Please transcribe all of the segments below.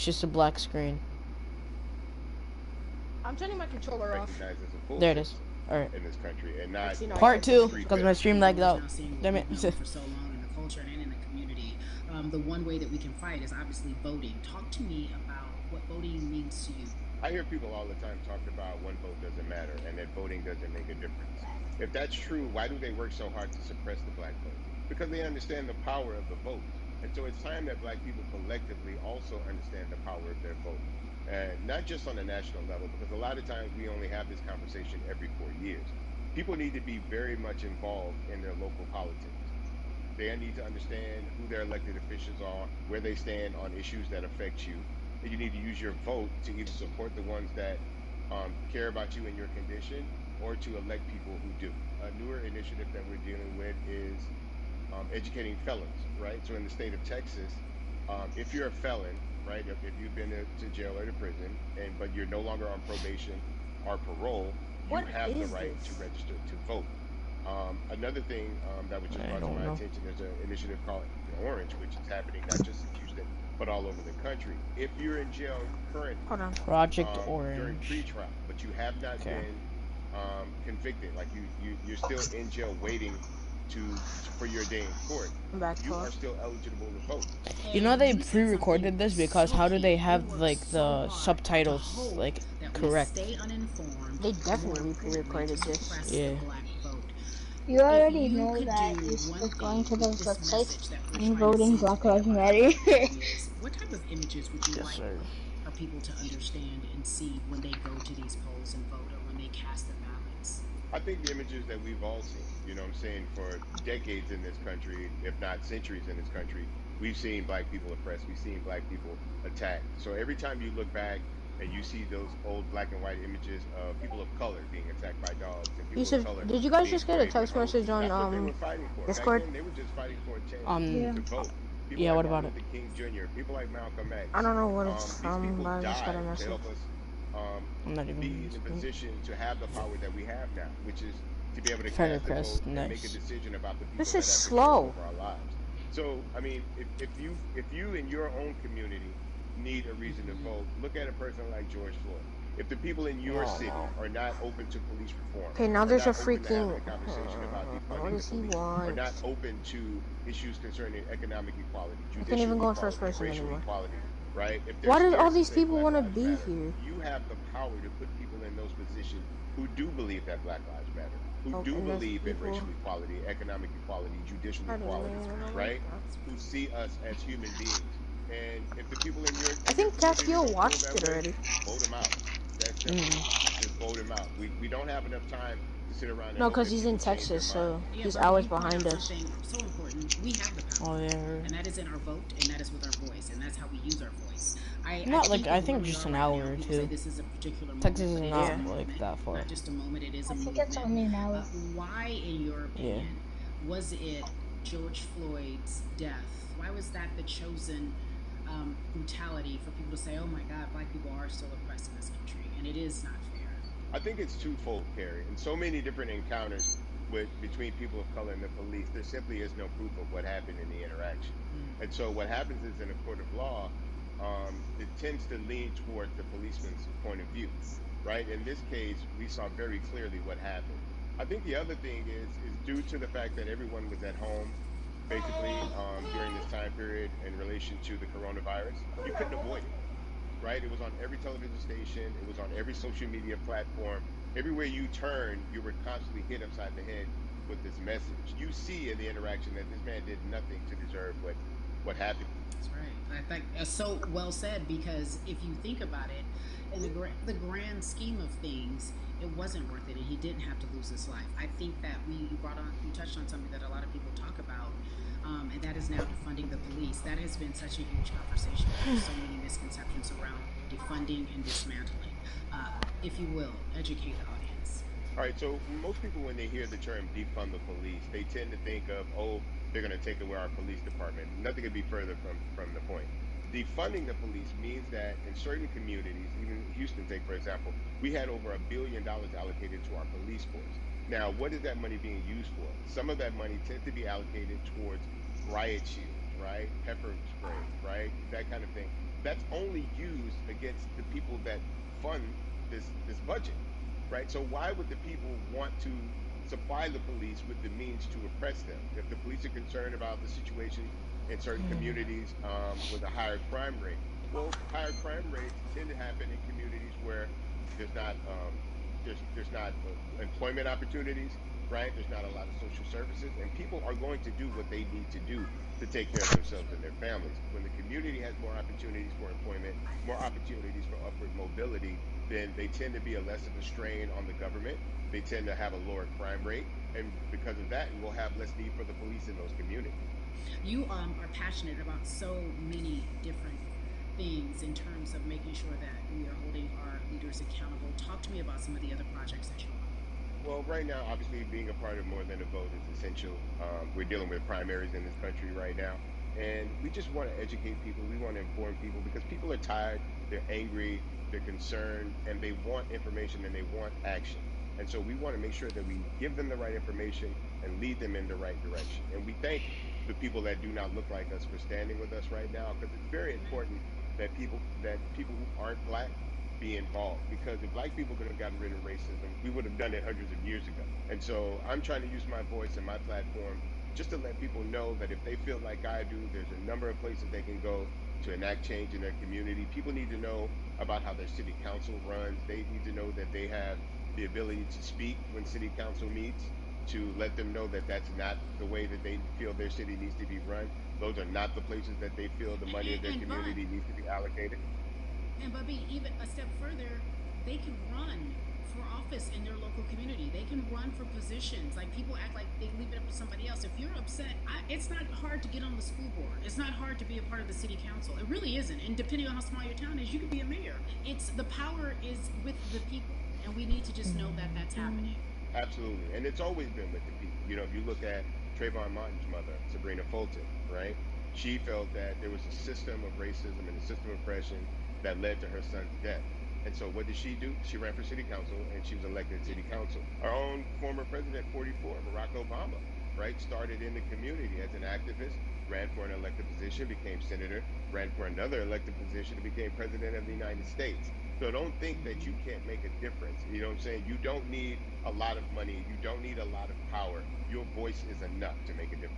It's just a black screen. I'm turning my controller off. Recognized as a full There it is. citizen Alright. in this country, and not Part 2, free because my stream lagged out. Damn it. For so long in the culture and in the community, the one way that we can fight is obviously voting. Talk to me about what voting means to you. I hear people all the time talk about one vote doesn't matter and that voting doesn't make a difference. If that's true, why do they work so hard to suppress the black vote? Because they understand the power of the vote. And so it's time that black people collectively also understand the power of their vote. And not just on a national level, because a lot of times we only have this conversation every 4 years. People need to be very much involved in their local politics. They need to understand who their elected officials are, where they stand on issues that affect you. You need to use your vote to either support the ones that care about you and your condition, or to elect people who do. A newer initiative that we're dealing with is educating felons, right? So in the state of Texas, if you're a felon, right, if you've been to jail or to prison, but you're no longer on probation or parole, you have the right to register to vote. Another thing that was just brought to my attention, there's an initiative called Orange, which is happening not just in Houston, but all over the country. If you're in jail currently, Project Orange, during pre-trial, but you have not been convicted, like you're still in jail waiting for your day in court, you are still eligible to vote. You know they pre-recorded this because how do they have like the subtitles like correct? They definitely pre-recorded this. Yeah. You already know that it's going to those websites and voting Black Lives Matter. What type of images would you like for people to understand and see when they go to these polls and vote, or when they cast their ballots? I think the images that we've all seen, you know what I'm saying, for decades in this country, if not centuries in this country, we've seen black people oppressed, we've seen black people attacked. So every time you look back and you see those old black and white images of people of color being attacked by dogs and people of color, did you guys just get a text message on Discord? They were just fighting for a chance to vote. People yeah, like what about Martin Luther King Jr., people like Malcolm X. I don't know what it's from, but I just got a message. I'm not even be in a position to have the power that we have now, which is to be able to cast a vote and make a decision about the people this that is have slow over our lives. So, I mean, if you in your own community need a reason to vote, look at a person like George Floyd. If the people in your city are not open to police reform, okay, now there's a freaking what does he want? Are not open to issues concerning economic equality, I can't even go in first person anymore. Equality, right? Why do all these people want to be here? You have the power to put people in those positions who do believe that Black Lives Matter, who do believe in racial equality, economic equality, judicial equality, right? Who see us as human beings. And if the people in your I think Castillo watched it already. Vote them out. That's just vote him out. We don't have enough time to sit around. No, because he's in Texas, so he's hours behind us. So important. We have the power, and that is in our vote, and that is with our voice, and that's how we use our voice. I think just an hour or two. This is a particular Texas is not like that far. Not just a moment. It is a movement. I think it's only an hour. Why, in your opinion, was it George Floyd's death? Why was that the chosen brutality for people to say, oh my God, black people are still oppressed in this country, and it is not fair? I think it's twofold, Carrie. In so many different encounters between people of color and the police, there simply is no proof of what happened in the interaction. And so what happens is, in a court of law, it tends to lean towards the policeman's point of view, right? In this case, we saw very clearly what happened. I think the other thing is due to the fact that everyone was at home, basically, during this time period in relation to the coronavirus, you couldn't avoid it, right? It was on every television station, it was on every social media platform. Everywhere you turn, you were constantly hit upside the head with this message. You see in the interaction that this man did nothing to deserve what happened. That's right. I think that's so well said, because if you think about it, in the grand scheme of things, it wasn't worth it, and he didn't have to lose his life. I think that you touched on something that a lot of people talk about, and that is now defunding the police. That has been such a huge conversation. There's so many misconceptions around defunding and dismantling. If you will, educate the audience. All right, so most people, when they hear the term defund the police, they tend to think of, oh, they're going to take away our police department. Nothing could be further from the point. Defunding the police means that in certain communities, even Houston, take for example, we had over $1 billion allocated to our police force. Now, what is that money being used for? Some of that money tends to be allocated towards riot shields, right? Pepper spray, right? That kind of thing. that's only used against the people that fund this budget, right? So why would the people want to supply the police with the means to oppress them? If the police are concerned about the situation in certain communities with a higher crime rate, well, higher crime rates tend to happen in communities where there's not employment opportunities, right? There's not a lot of social services, and people are going to do what they need to do to take care of themselves and their families. When the community has more opportunities for employment, more opportunities for upward mobility, then they tend to be a less of a strain on the government. They tend to have a lower crime rate, and because of that, we'll have less need for the police in those communities. You are passionate about so many different things in terms of making sure that we are holding our leaders accountable. Talk to me about some of the other projects that you're on. Well, right now, obviously, being a part of More Than a Vote is essential. We're dealing with primaries in this country right now, and we just want to educate people. We want to inform people because people are tired, they're angry, they're concerned, and they want information and they want action. And so we want to make sure that we give them the right information and lead them in the right direction. And we thank the people that do not look like us for standing with us right now, because it's very important that people who aren't black be involved, because if black people could have gotten rid of racism, we would have done it hundreds of years ago. And so I'm trying to use my voice and my platform just to let people know that if they feel like I do, there's a number of places they can go to enact change in their community. People need to know about how their city council runs. They need to know that they have the ability to speak when city council meets, to let them know that that's not the way that they feel their city needs to be run. Those are not the places that they feel the money of their community needs to be allocated. And Bubby, even a step further, they can run for office in their local community. They can run for positions. Like, people act like they leave it up to somebody else. If you're upset, it's not hard to get on the school board. It's not hard to be a part of the city council. It really isn't. And depending on how small your town is, you can be a mayor. It's the power is with the people, and we need to just know that that's happening. Absolutely, and it's always been with the people. You know, if you look at Trayvon Martin's mother, Sabrina Fulton, right? She felt that there was a system of racism and a system of oppression that led to her son's death. And so what did she do? She ran for city council, and she was elected city council. Our own former president, 44, Barack Obama, right, started in the community as an activist, ran for an elected position, became senator, ran for another elected position, and became president of the United States. So don't think that you can't make a difference. You know what I'm saying? You don't need a lot of money. You don't need a lot of power. Your voice is enough to make a difference.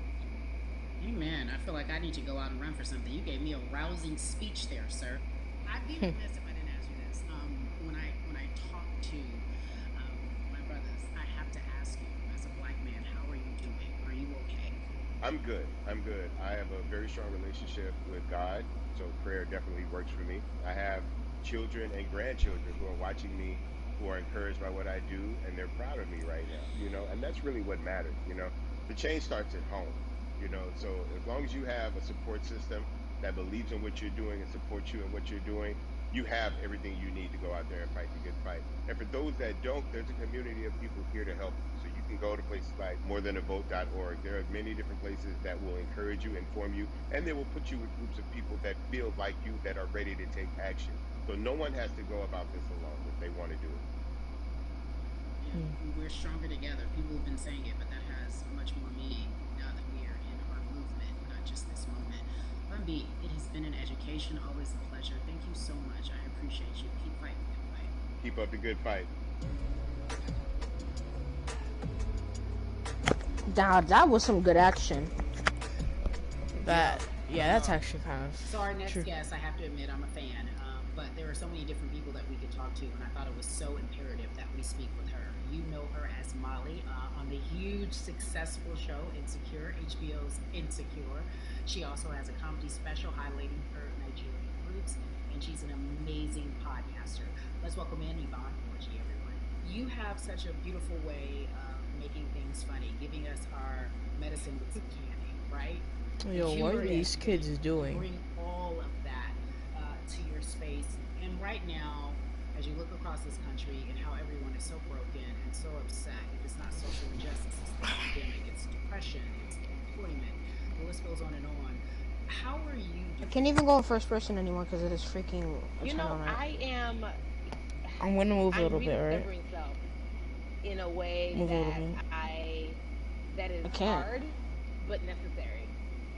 Amen. I feel like I need to go out and run for something. You gave me a rousing speech there, sir. I'd be remiss if I didn't ask you this. When I talk to my brothers, I have to ask you, as a black man, how are you doing? Are you okay? I'm good. I have a very strong relationship with God, so prayer definitely works for me. I have children and grandchildren who are watching me, who are encouraged by what I do, and they're proud of me right now, you know, and that's really what matters, you know. The change starts at home, you know, so as long as you have a support system that believes in what you're doing and supports you in what you're doing, you have everything you need to go out there and fight the good fight. And for those that don't, there's a community of people here to help you. So you can go to places like morethanavote.org. There are many different places that will encourage you, inform you, and they will put you with groups of people that feel like you, that are ready to take action. So no one has to go about this alone if they want to do it. Yeah, we're stronger together. People have been saying it, but that has much more meaning now that we are in our movement, not just this moment. Bumby, it has been an education, always a pleasure. Thank you so much. I appreciate you. Keep fighting the good fight. Keep up the good fight. That was some good action. That's actually kind of So our next true. guest, I have to admit, I'm a fan, but there are so many different people that we could talk to, and I thought it was so imperative that we speak with her. You know her as Molly on the huge, successful show Insecure, HBO's Insecure. She also has a comedy special highlighting her Nigerian roots, and she's an amazing podcaster. Let's welcome in Yvonne Orji, everyone. You have such a beautiful way of making things funny, giving us our medicine with some candy, right? Yo, what are these kids doing? Bring all of that to your space. And right now, as you look across this country and how everyone is so broken and so upset, if it's not social injustice, it's the pandemic, it's depression, it's employment, the list goes on and on. How are you doing? I can't even go in first person anymore because it is freaking. You know, I am. I'm gonna move a little bit, right? Rediscovering self in a way that is hard but necessary.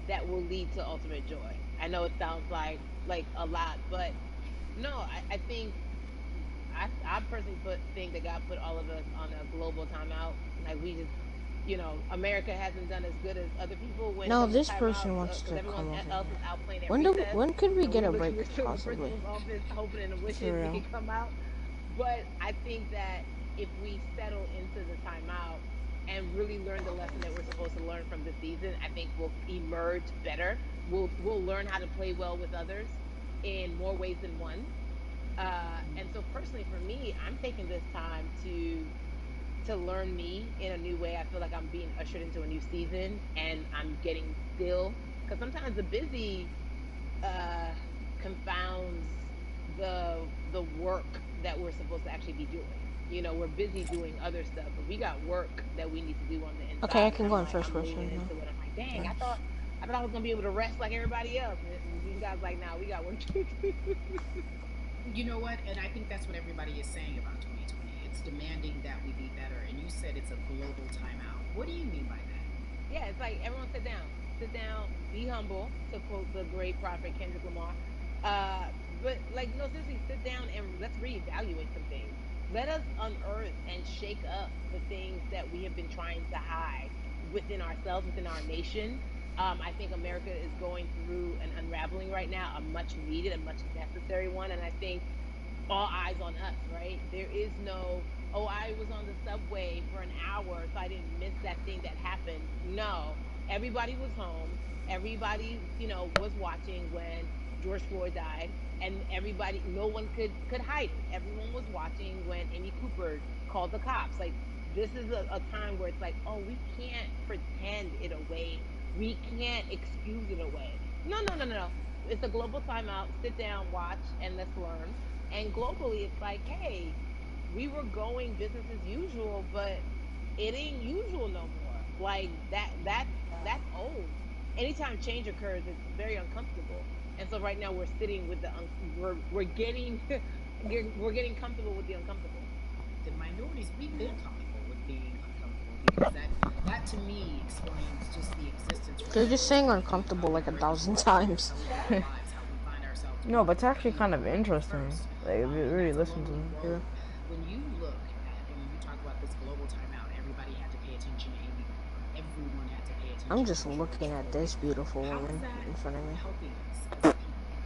That will lead to ultimate joy. I know it sounds like like a lot. But no, I think I personally think that God put all of us on a global timeout. Like we just, America hasn't done as good as other people when it No, comes to this person timeouts wants because to everyone come over else here. is out playing at recess. When could we And get a we're break, still in the possibly? principal's office hoping and wishing For we real. could come out. But I think that if we settle into the timeout and really learn the lesson that we're supposed to learn from this season, I think we'll emerge better. We'll learn how to play well with others in more ways than one. And so personally for me, I'm taking this time to learn me in a new way. I feel like I'm being ushered into a new season and I'm getting still because sometimes the busy confounds the work that we're supposed to actually be doing. We're busy doing other stuff, but we got work that we need to do on the inside. Okay, I can And go in like, first I'm leaning person now. into it. I'm like, dang, Nice. I thought I was gonna be able to rest like everybody else. And these guys like, nah, we got work to do. You know what? And I think that's what everybody is saying about 2020. It's demanding that we be better. And you said it's a global timeout. What do you mean by that? Yeah, it's like everyone sit down, be humble, to quote the great prophet Kendrick Lamar. But like, no, seriously, sit down and let's reevaluate some things. Let us unearth and shake up the things that we have been trying to hide within ourselves, within our nation. I think America is going through an unraveling right now, a much needed, a much necessary one, and I think all eyes on us, right? There is no, oh, I was on the subway for an hour, so I didn't miss that thing that happened. No, everybody was home. Everybody, was watching when George Floyd died, and everybody, no one could hide it. Everyone was watching when Amy Cooper called the cops. Like, this is a time where it's like, oh, we can't pretend it away. We can't excuse it away. No, no, no, no, no. It's a global timeout. Sit down, watch, and let's learn. And globally, it's like, hey, we were going business as usual, but it ain't usual no more. Like that's old. Anytime change occurs, it's very uncomfortable. And so right now we're sitting with we're getting we're getting comfortable with the uncomfortable. The minorities, we've been comfortable with being uncomfortable because that to me explains just the existence. They're just saying uncomfortable like 1,000 times. No, but it's actually kind of interesting. Like, if you really listen to them. Yeah. When you look at, and when you talk about this global timeout, everybody had to pay attention to Amy. Everyone had to pay attention. I'm just looking at this beautiful woman in front of me. Helping us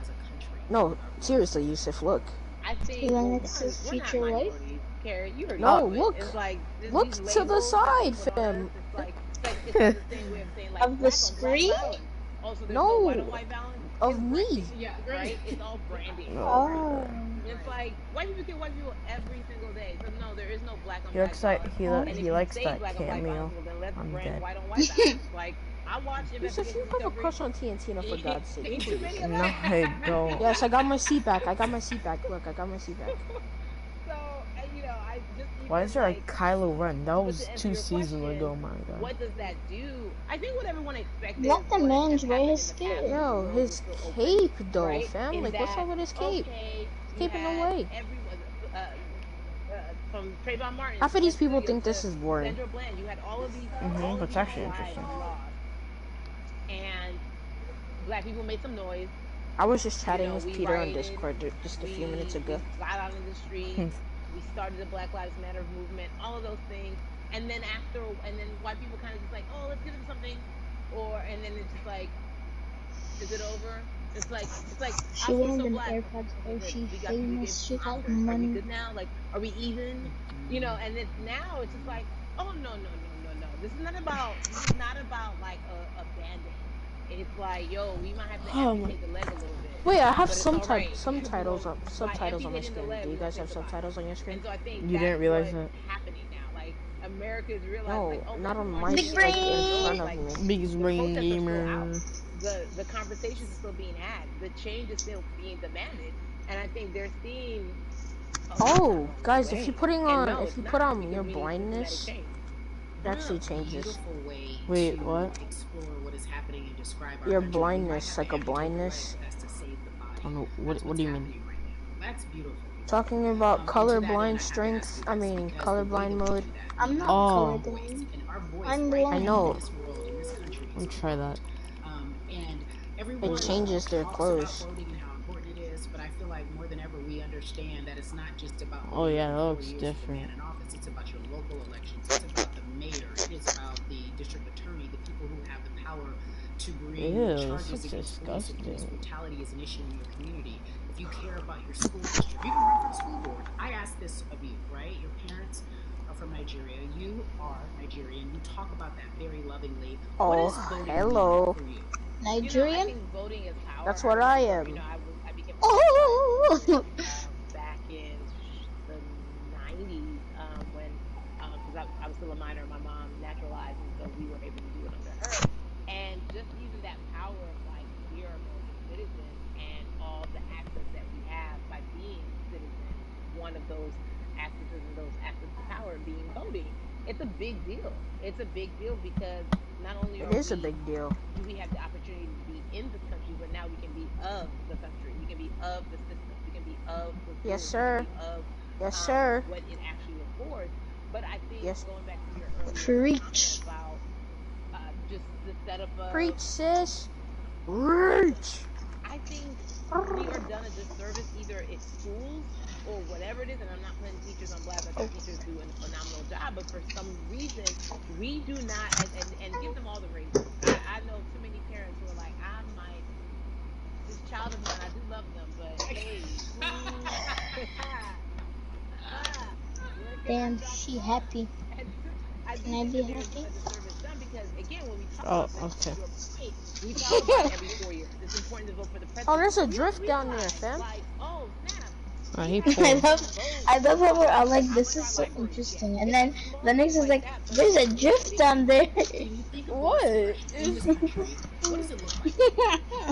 as a country. No, seriously, Yusuf, look. I think Lennox's we're not future wife? minorities, Carrie. You heard No, me. look. It's like Look these to the labels side, that put on fam. us, it's like the same way of saying like Of the black on black screen? violence. Also, there's No. no white on white violence. Of It's me. branding, yeah, right? It's all branding. Oh. It's like white people kill white people every single day. So no, there is no black on He black likes that. violence. And if He you likes say that black on black cameo. violence, well, then let's I'm brand dead. white on white violence. Like I watch Yusuf, Investigation you have a Discovery. crush on TNT, for God's sake. Ain't too many of No, that. I don't. Yes, I got my seat back. Look, I got my seat back. So, and, I just Why is there a like, Kylo Ren? That but was to answer 2 your seasons question, ago, my god. what does that do? I think what everyone expected. Let the what man has wear happened his in the cape. past Yo, when his roads were still open, cape, though, right? fam. Is Like, what's that, up with his cape? Okay, Cape in no way. Everyone, from Trayvon Martin. Half of these people Studio think this to is boring. Sandra Bland, you had all of these. Mhm, all of that's these actually lives interesting. lost. And black people made some noise. I was just chatting with we Peter on rioted, Discord just a few minutes ago. We got out in the street. We started the Black Lives Matter movement. All of those things. And then white people kind of just like, oh, let's give them something. And then it's just like, is it over? It's like She I feel learned so in black. AirPods. Oh, We she got famous. She Oscars. got Are we money. good now? Like, are we even? And it's now it's just like, oh no. This is not about like a band-aid. It's like, yo, we might have to amputate the leg a little bit. Wait, I have But it's all right. subtitles on my amputating the screen. leg, Do you we guys don't have think about subtitles on your screen? And so I think You that's didn't realize what's that? happening now. Like America is realizing, No, like, oh, not on black my people Big are like in front like, of me. Biggest brain protests are still gamer. out. The conversations are still being had. The change is still being demanded. And I think they're seeing. Oh, guys, if you put And on no, it's your not, because we need blindness, systematic change. it actually changes. Beautiful way Wait, to what? explore what is happening and describe our Your country. We might blindness, have like to a amputate the blindness. leg, that's to save the body. I don't know, That's what what's do you mean? happening right now. That's beautiful. Talking about And to that end, I colorblind have to strength. ask you I this, mean, because the way colorblind that we mode. do that, I'm we not Oh. have a colorblind. voice, and our voice I'm right blind. I know. in this world, in this country, I'll is try that. And everyone It changes their talks clothes. about voting and how important understand that it's not just about Oh yeah, that 4 looks years with the man different. in office. It's about your local elections. It's about the mayor. It is about the district attorney, the people who have the power to bring Ew, this charges looks against police if police disgusting. brutality is an issue in your community. If you care about your school district, you can run for the school board. I ask this of you, right? Your parents are from Nigeria. You are Nigerian. You talk about that very lovingly. What Oh, is voting hello. mean for you? I Nigerian? think voting is power. That's what I am. I became a Oh! back in the 90s when, because I was still a minor, my mom naturalized, and so we were able to do it under her. And just even that power of like, we are American citizens and all the access that we have by being citizens, one of those accesses and those access to power being voting. It's a big deal. It's a big deal because not only It is a big deal. do we have the opportunity to be in the country, but now we can be of the country. We can be of the system. We can be of the Yes, schools, sir. we can be of Yes, sir. what it actually affords. But I think Yes. going back to your earlier Preach. comment about just the setup of Preach, sis. Preach. I think we are done a disservice either it's schools or whatever it is, and I'm not putting teachers on blast. I think teachers do a phenomenal job, but for some reason we do not, and give them all the raises. I know too many parents who are like, this child of mine, I do love them, but hey, Damn, she happy. I Can I be happy? because again, when we talk Oh, about okay. your point, we talk about every 4 years. It's important to vote for the president. Oh, there's a We drift down there, realize, fam. like, oh snap. He I pulled. love how we're all like, this is so interesting. And then the next is like, there's a drift down there. When you think of What? in this country, what does it look like?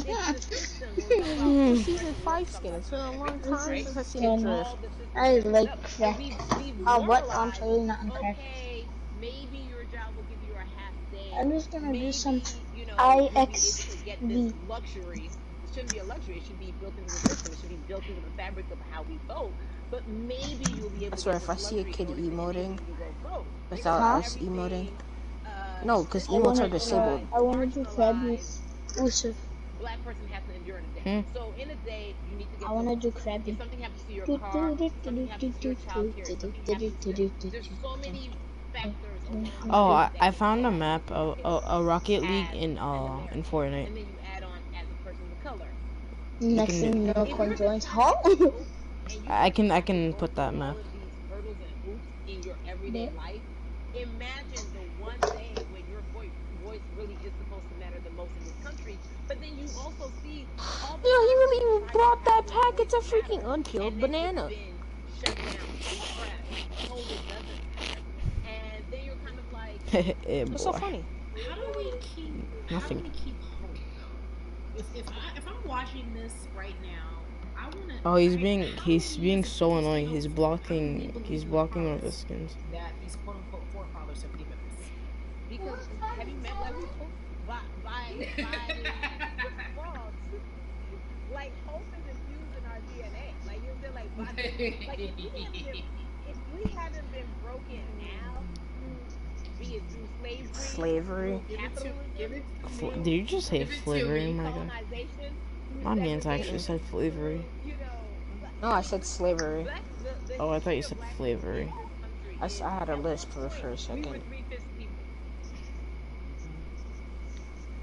It's the system. We're talking about Season 5 skin. It's been a long This time is since I've seen a fun. drift. all the systems I set like up. crack. We've What? I'm normalized, totally not on crack. okay, maybe your job will give you a half day. I'm just gonna do some Maybe, you'll be able to IXV. get this luxury. It shouldn't be a luxury. It should be built into the system. It should be built into the fabric of how we vote. But maybe you'll be able I to swear, get if I this see a luxury kid in order to emoting enable you to go vote. without Huh? us emoting. Everything, No, because I emotes are wanna disabled. I wanna do Krabby's. Usuf. black person has to endure in a day. So in a day, you need to get I wanna do If Krabby. something happens to your car, something happens to your child care, something happens to there's so many factors along Oh, that I you found a can map, a Rocket League in American. Fortnite. And then you add on as a person of color. Next can thing do- you know, If Corn you're joins. just Huh? and you I can have to put go that through map. all of these hurdles and hoops in your everyday life. Imagine the one day when your voice really is supposed to matter the most in this country, but then you also see all the Yo, he times really that you tried brought to have that your pack. It's a voice matter, freaking unpeeled and then banana. it's been shut down, repressed, told it doesn't matter, and then you're kind of like, Eh, What's so boy. funny? How do we keep Nothing. hope though? If I'm watching this right now, I wanna. Oh, he's I- being how he's do we being as a so people annoying. still- He's how can we blocking believe one of the promise skins. that these quote unquote forefathers have given us? because have you met black people? By the frogs. Like hope is infused in our DNA. Like you know, like like if we haven't been broken out, be it through Slavery. capitalism, Did you just say Give it to flavoring, me. my guy? colonization, My man's actually said flavory. you know, No, I said slavery. the Oh, I thought you history said of black flavory. people in this country I had a is, at lisp one for a point, second. We were 3/5 people.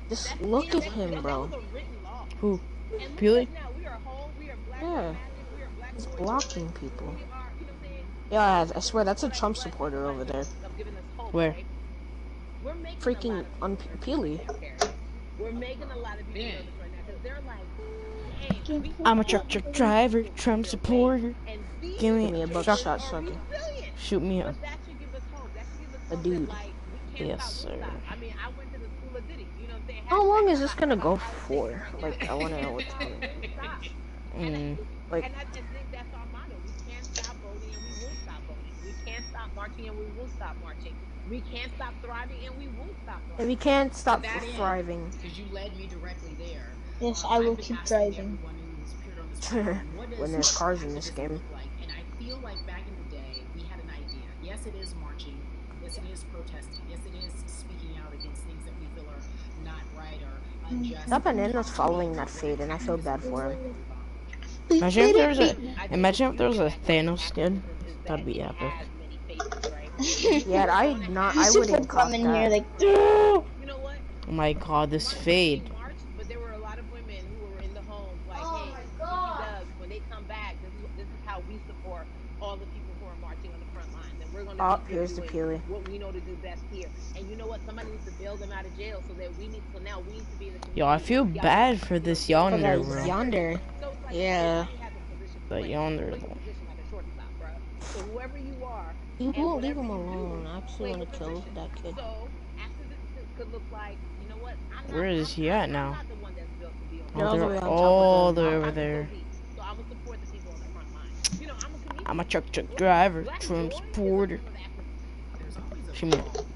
Just look at him, bro. That was a written law. Who? And look Peely? at us now. We are whole. We are black. Yeah. Magic, we are black. He's boys, blocking children, people. We are, you know what I'm saying? Yeah, I swear that's a Trump supporter over there. Of giving us hope, Where? right? We're making Freaking a lot of Peely. We're making a lot of people Yeah. nervous right now because they're like, dang, we I'm a all truck believe driver, in Trump their supporter. way, and these Give me Give me a people buckshot, are sucker. resilient. Shoot me up. But that should give us hope. That should give us A hope dude. that, like, we can't Yes, stop, won't sir. stop. I mean, I went to the school of Diddy. You know what I'm saying? How long is this Stop. gonna go Stop. for? Like, I wanna know what time. Stop. Mm. Like, And I think that's our motto. We can't stop voting and we won't stop voting. We can't stop marching and we won't stop marching. We can't stop thriving and we won't stop and thriving. we can't stop To that end, thriving. Because you led me directly there. Yes, I will I've been keep asking driving. everyone who's appeared on this platform, what does When there's cars in this activism game. look like? And I feel like back in the day, we had an idea. Yes, it is marching. Yes, it is protesting. Yes, it is speaking out against things that we feel are not right or unjust. That banana's following that fade, and I feel bad for him. Please Imagine if let there it was be. a I think imagine the if there was beauty a of that Thanos acronym skin. is that That'd be it epic. has many faces, right? You Yeah, are gonna I have Yusuf would wouldn't come cop in here that. like, like, "Ugh." you know what? Oh my god, this Martin Luther fade. King marched, but there were a lot of women who were in the homes like, hey, Dookie Doug, when they come back, this is how we support all the people who are marching on the front lines, and we're going to Oh, be here's the doing Peely. what we know to do best here. And you know what? Somebody needs to bail them out of jail so that we need. So now we need to be in the Yo, I community. feel Y'all need bad to, for this build For yonder, that bro. infrastructure. yonder. So it's like Yeah. everybody has a position to The play. You yonder. play your position like a shortstop, bruh. So whoever you are You and won't leave whatever him you alone. do, I actually play want your to kill position. that kid. So activism could look like, you know what? Where is he at I'm now? not the one that's built to be on the They're Oh, all the they're way front on top of all the the way over I'm mountain. the there. police, so I will support the people on the front line. You know, I'm a comedian. I'm a truck driver, Black Trump joy is a supporter. form of activism. There's always a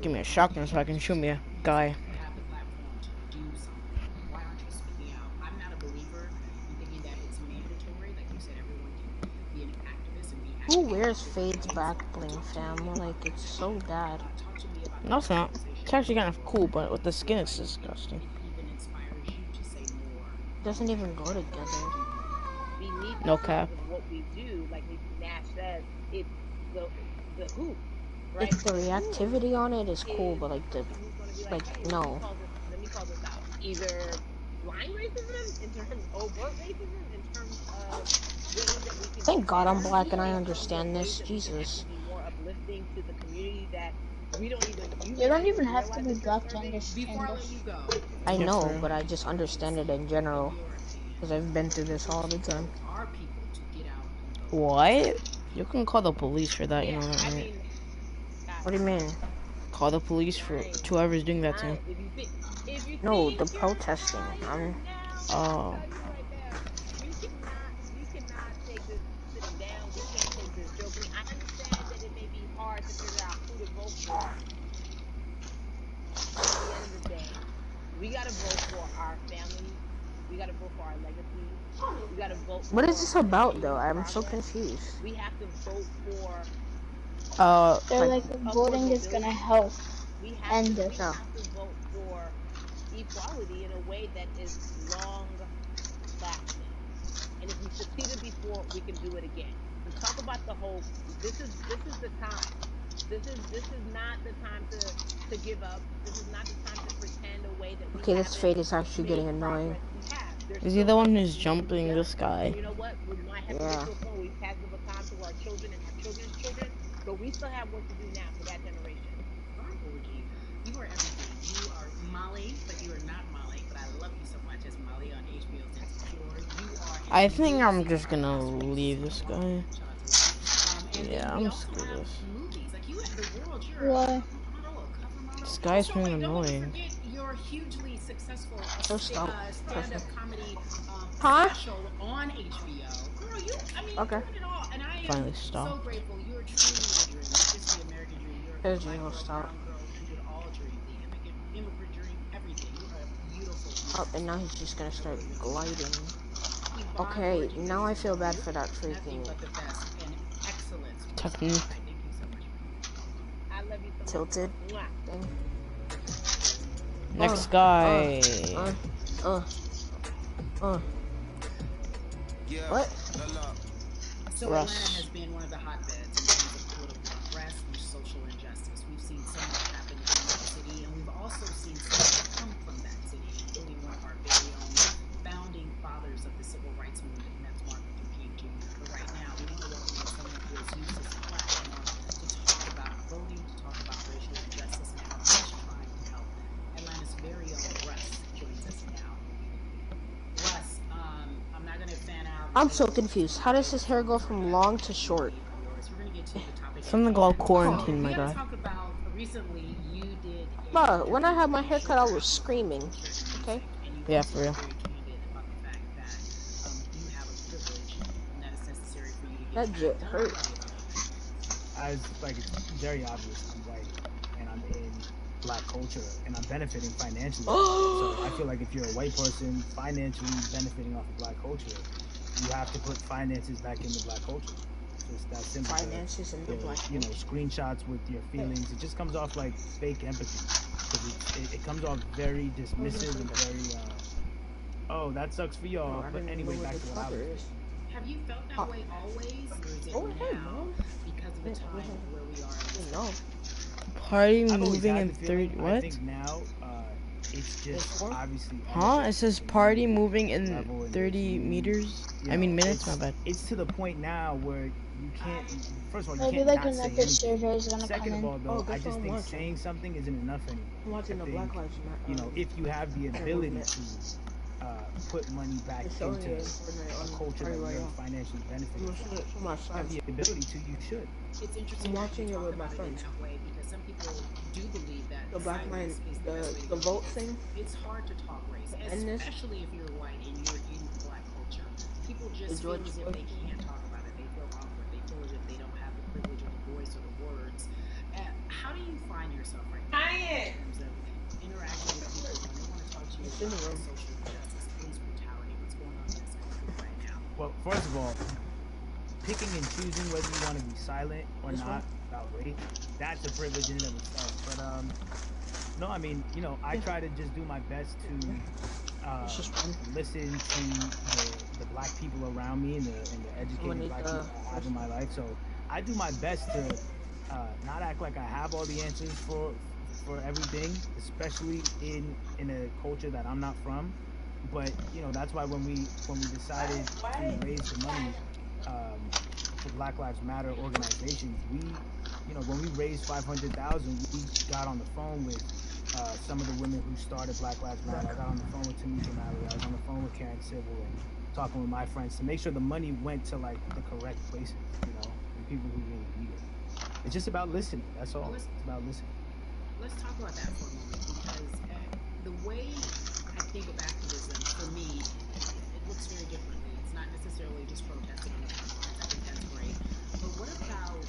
Give me a shotgun so I can shoot me a guy. you have the platform to do something. Why aren't you speaking out? I'm not a believer in thinking that it's mandatory. Like you said, everyone can be an activist and be Who active in wears different Fade's ways. back bling, Talk to me fam? about Like, it's that. so bad. Talk to me about No, the it's not. organization It's actually that kind you of work cool, with. but with the I skin, feel it's like disgusting. it even inspires you to say more. Doesn't even go together. Beneath the No scenes cap. of what we do, like Niecy Nash says, it's the who, right? Like, the The who reactivity on it is cool, is but, the like, person who's going to be like, like, hey, no. let me call this out. Either blind racism in terms of overt racism, in terms of ways that we can be Thank God I'm better, black and I in terms of understand ways this. that we can Jesus. actually be more uplifting to the community that you You may not don't even even have to realize be that you're black to serving. Before understand I let you this. go, I Yeah, for know, real. but I just understand it in general. your opinion, Because I've been through this all the time. our people to get out and vote. What? You can call the police for that, you Yeah, know that, I right? mean, God, What do you mean? Call the police for whoever's doing that to you. if you No, think the you're protesting. tired now, let me Oh. tell you right now, we cannot take this sitting down. We can't take this jokingly. I understand that it may be hard to figure out who to vote for, but at the end of the day, we gotta vote for our families. We gotta vote for our legacies. We gotta vote What is for this about, though? continued I'm so progress. confused. We have to vote for They're Like, like, upward voting is gonna mobility. help we have to end we this. no. have to vote for equality in a way that is long lasting. And if we succeeded before, we can do it again. To talk about the hope, this is the time. This is not the time to give up. This is not the time to pretend away that we Okay, this haven't fade is actually made getting annoying. progress. We have. There's Is he still the much one that who's needs to be jumping done. this And guy? you know what? We might have to get Yeah. to a point where we pass the baton to our children and our children's children, but we still have work to do now for that generation. Orgy. You are everything. You are Molly, but you are not Molly. But I love you so much as Molly on HBO's Insecure. You are an I think I'm amazing just gonna artist. leave this guy. Shout out to Love. And Yeah, then we I'm also screw have this. movies. Like you have the world. You're Why? a model, a cover model. This guy's Also, being wait, don't let me annoying. forget your hugely successful So stop. stand-up comedy Huh? special on HBO. Girl, I mean, Okay. you're doing it all. And I am Finally so stopped. grateful. You're truly a dream, not just the American dream. You're a There's black Gino, girl, stop. brown girl. We would all dream. The immigrant dream, everything. You are a beautiful, Oh, beautiful. and now he's just gonna start gliding. Yvonne Okay, Orji, now I feel bad you. for that Nothing freaking but the best and excellence. Technique. Thank you so much. I love you so much. tilted Mwah. thing. Next guy. What? So Russ. Atlanta has been one of the hotbeds in terms of political unrest and social injustice. We've seen so much happen in the city, and we've also seen so much come from that city, including one of our very own founding fathers of the civil rights movement, and that's Martin Luther King Jr. But right now, we want to welcome in someone who has used this platform to talk about voting, to talk about racial injustice, and how he's trying to help. Atlanta's very own Russ joins us now. Russ, I'm not going to fan out. I'm so confused. How does his hair go from long to short? Something called quarantine, my guy. guy. Talk about recently you did. But when I had my hair cut, I was screaming. Okay. Yeah, for real. That jet hurt. As like it's very obvious, I'm white and I'm in black culture and I'm benefiting financially. So I feel like if you're a white person financially benefiting off of black culture, you have to put finances back into black culture. Just that simple. Finances in the black you know, screenshots with your feelings. It just comes off like fake empathy. Because it comes off very dismissive and very, oh, that sucks for y'all. But anyway, back to what I was. have you felt that way always, or is it now because of the time where we are? No. Party I've always moving had in the 30. feeling. I What? think now it's just obviously Huh? It says party moving in level and 30 meters. you I mean know, minutes. My bad. It's to the point now where you can't. First of all, you Maybe can't like not say another anything. server is gonna Second come of in. all, though, Oh, I that's just what I'm think watching. saying something isn't enough anymore. I'm watching the Black Lives Matter. You know, if you have the ability to put money back into a culture that you're financially benefiting from, have the ability to, you should. It's interesting. I'm watching it with my friends. That way because some people do believe that The Black Man, the vote thing. It's hard to talk race, especially if you're white and you're in black culture. People just feel as if they can't talk about it. They feel awkward. They feel as if they don't have the privilege or the voice or the words. How do you find yourself right now in terms of interacting with people when they want to talk to you about social justice, police brutality, what's going on in this country right now? Well, first of all, picking and choosing whether you want to be silent or not about race, that's a privilege in and of itself. But no, I mean, you know, I try to just do my best to listen to the black people around me and the educated black people I have in my life. So I do my best to not act like I have all the answers for everything, especially in a culture that I'm not from. But you know, that's why when we decided to raise the money for Black Lives Matter organizations, we, you know, when we raised 500,000, we got on the phone with some of the women who started Black Lives Matter. I got on the phone with Tamika Mallory. I was on the phone with Karen Civil and talking with my friends to make sure the money went to like the correct places, you know, and people who really need it. It's just about listening. That's all. It's about listening. Let's talk about that for a moment because the way I think of activism, for me, it looks very differently. It's not necessarily just protesting on the front lines. I think that's great. But what about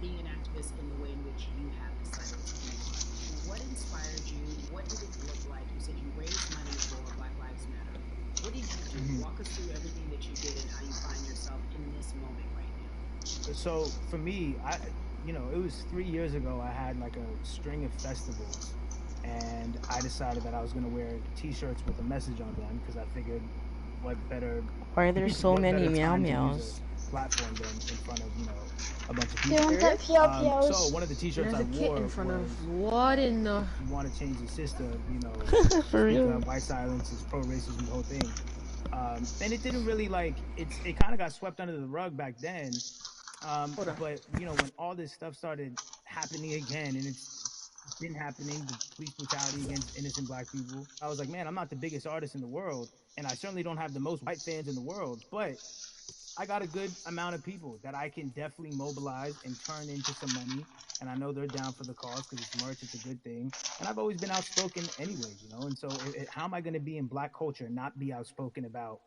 being an activist in the way in which you have decided to be one? What inspired you? What did it look like? You said you raised money for Black Lives Matter. What did you do? Walk us through everything that you did and how you find yourself in this moment right now. So for me, you know, it was 3 years ago. I had like a string of festivals, and I decided that I was going to wear T-shirts with a message on them because I figured, what better? Why are there so many meow meows? Platform than in front of, you know, a bunch of Do you people. want that Pio So one of the T-shirts I wore in front was, of what in the? You want to change the system, you know? For real. White silence is pro-racism, the whole thing. And it didn't really like it kind of got swept under the rug back then. But you know, when all this stuff started happening again, and it's been happening, the police brutality against innocent black people, I was like, man, I'm not the biggest artist in the world, and I certainly don't have the most white fans in the world, but I got a good amount of people that I can definitely mobilize and turn into some money, and I know they're down for the cause because it's merch, it's a good thing, and I've always been outspoken anyways, you know, and so how am I going to be in black culture and not be outspoken about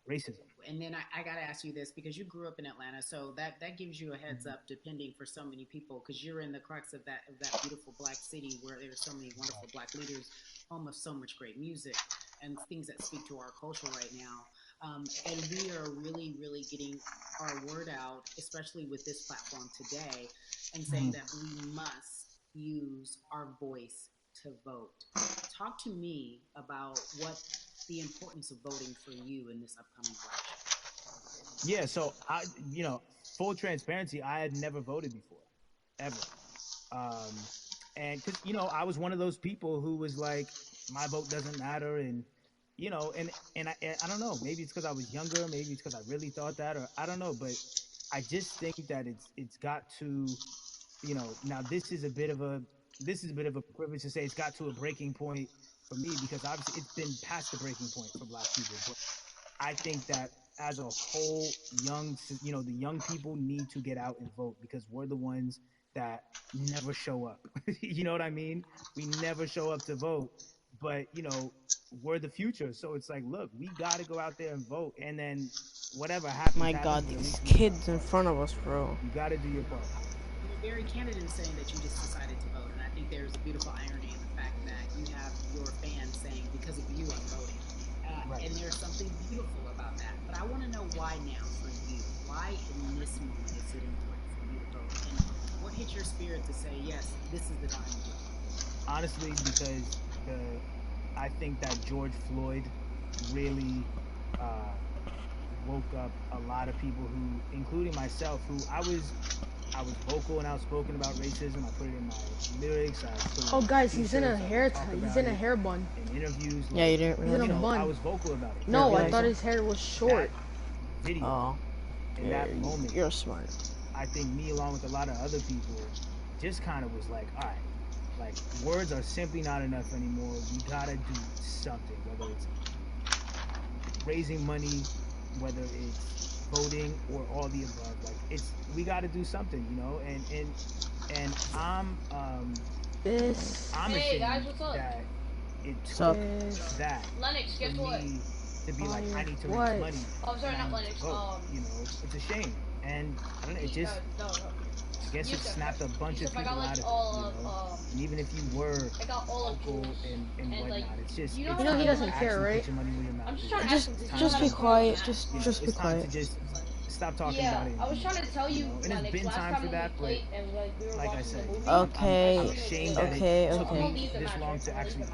racism? And then I got to ask you this because you grew up in Atlanta, so that gives you a heads up, depending for so many people, because you're in the crux of that beautiful black city where there's so many wonderful black leaders, home of so much great music and things that speak to our culture right now. And we are really, really getting our word out, especially with this platform today, and saying that we must use our voice to vote. Talk to me about what the importance of voting for you in this upcoming election. Yeah, so I, you know, full transparency, I had never voted before, ever. And cause, you know, I was one of those people who was like, my vote doesn't matter. And, you know, and I don't know, maybe it's cause I was younger, maybe it's cause I really thought that, or I don't know, but I just think that it's got to, you know, now this is a bit of a privilege to say it's got to a breaking point for me, because obviously it's been past the breaking point for black people. But I think that as a whole, the young people need to get out and vote, because we're the ones that never show up. You know what I mean? We never show up to vote, but you know, we're the future. So it's like, look, we got to go out there and vote, and then whatever happens. My God, these kids in front of us, bro. You got to do your part. You're very candid in saying that you just decided to vote, and I think there's a beautiful irony in the fact that you have your fans saying, because of you, I'm voting. Right. And there's something beautiful about that. But I want to know why now for you. Why in this moment is it important for you to vote? And what hit your spirit to say, yes, this is the time to do it? Honestly, because I think that George Floyd really woke up a lot of people who, including myself, who I was vocal and outspoken about racism. I put it in my lyrics. Oh, guys, he's in a hair bun. In interviews. Yeah, you didn't realize. He's in a bun. I was vocal about it. No, I thought his hair was short. Video. In that moment, you're smart. I think me, along with a lot of other people, just kind of was like, all right, like words are simply not enough anymore. We gotta do something, whether it's raising money, whether it's voting, or all the above. Like we gotta do something, you know. And I'm Hey guys, what's up? That it took that Lennox, guess for what? me to be like, I need to What? raise money. Oh, sorry, not Lennox. Vote. You know, it's a shame, and I don't know. It just. I guess it snapped a bunch of people out of it, you know? And even if you were vocal and whatnot, it's just... You know he doesn't care, right? I'm just trying to Just be quiet. Just be quiet. Just stop talking about it. I was trying to tell you, and it's been time for that, but like I said, okay, I'm ashamed that it took me this long to actually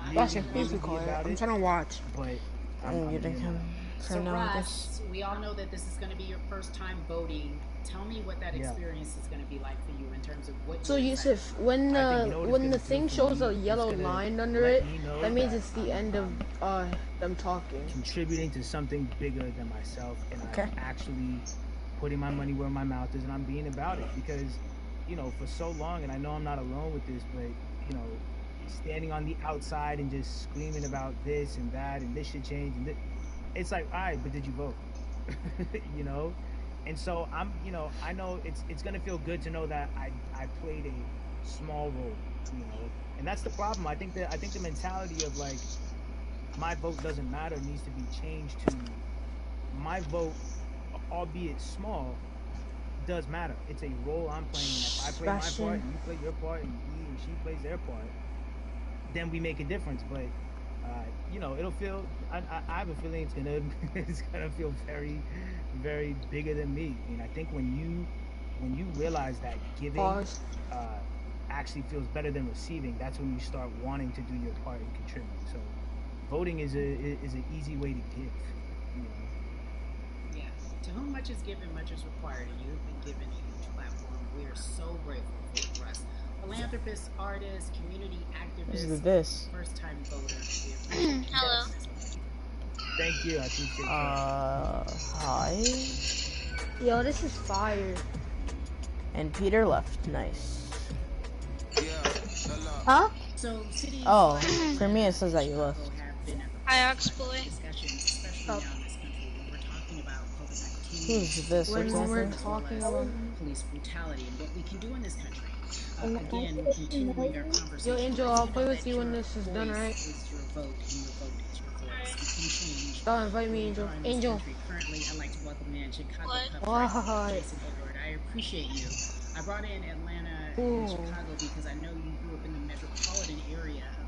really be about it. I'm trying to watch. But I'm getting him for now. Russ, we all know that this is going to be your first time voting. Tell me what that experience is going to be like for you in terms of what. So Yusuf, when the thing shows a yellow line under it, that means it's the end of them talking. Contributing to something bigger than myself, and I'm actually putting my money where my mouth is, and I'm being about it because, you know, for so long, and I know I'm not alone with this, but you know, standing on the outside and just screaming about this and that and this should change, and it's like, all right, but did you vote? You know. And so I'm, you know, I know it's gonna feel good to know that I played a small role, you know, and that's the problem. I think the mentality of like my vote doesn't matter needs to be changed to my vote, albeit small, does matter. It's a role I'm playing. And if I play my part, and you play your part, and he and she plays their part, then we make a difference. But you know, it'll feel. I have a feeling it's gonna feel very, very bigger than me. I mean, I think when you realize that giving actually feels better than receiving, that's when you start wanting to do your part and contribute. So, voting is an easy way to give. You know. Yes. To whom much is given, much is required, and you've been given a huge platform. We are so grateful for Russ. Philanthropist, artist, community activist, first-time voter. Hello. Thank you. I appreciate it. Hi. Yo, this is fire. And Peter left. Nice. Huh? So, oh, for me it says that you left. Hi, Oxboy. Who's this? When we're talking about police brutality and what we can do in this country. Again, continuing our conversation. Yo, Angel, I'll play with you when this is done, right? Is your vote, and your vote is your voice. You can change. Don't invite me, Angel. Angel. Currently, I'd like to welcome in Chicago What? Jason Edward. I appreciate you. I brought in Atlanta and Chicago because I know you grew up in the metropolitan area of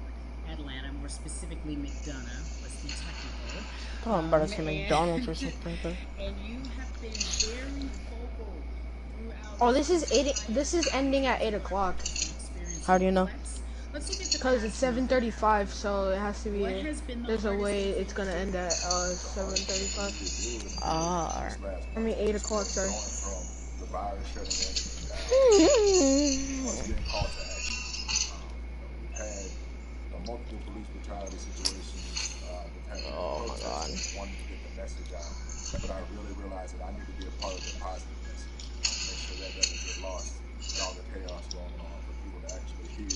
Atlanta, more specifically McDonough. Let's be technical. Oh, I'm about to say McDonald's or something. And you have been very vocal throughout. Oh, this is ending at 8 o'clock. How do you know? Because it's 7:35, so it has to be. There's a way it's gonna end at 7:35. I mean 8 o'clock. Sorry. Multiple police brutality situations. Oh my God. Wanting to get the message out, but I really realized that I need to be a part of the positive message. Make sure that doesn't get lost in all the chaos going on for people to actually hear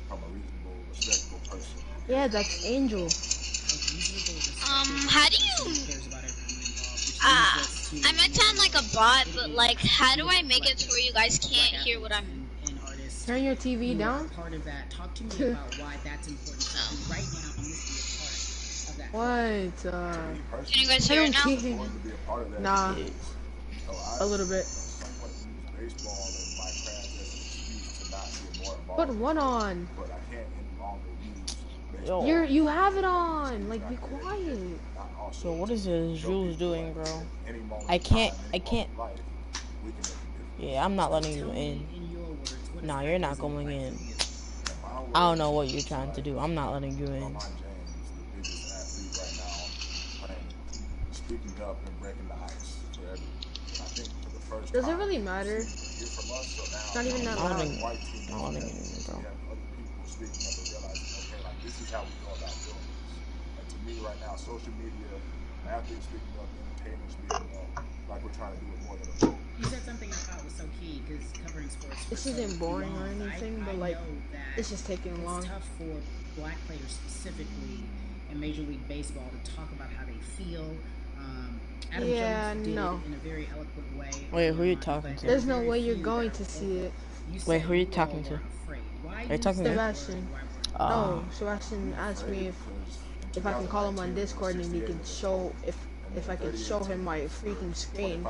from a reasonable, respectable person. Yeah, that's Angel. How do you? I meant to sound like a bot, but like, how do I make it to where you guys can't hear what I'm? Turn your TV down. Part of that. Talk to me about why that's important. Right now, I'm just be a part of that. What? Can you guys hear it now? Nah. A little bit. Put one on. You have it on. Like, be quiet. So what is this Jules doing, bro? I can't. Yeah, I'm not letting you in. Nah, you're not going in. I don't know what you're trying to do. I'm not letting you in. Speaking up and breaking the ice. first Does it time really matter? hear from us. So now, It's not even that loud. white team, we have other people speaking up and realizing, okay, like this is how we go about doing this. And to me, right now, social media, athletes speaking up, entertainers speaking up, like we're trying to do it more than a vote. You said something I thought was so key because covering sports. This isn't boring or anything, but like it's just taking long. It's tough for black players specifically in Major League Baseball to talk about how they feel. Adam Jones did it in a very eloquent way. Wait, who are you talking to? There's no way you're going to see it. Wait, who are you talking to? Are you talking to Sebastian? No, Sebastian asked me if I can call him on Discord and he can show if I can show him my freaking screen.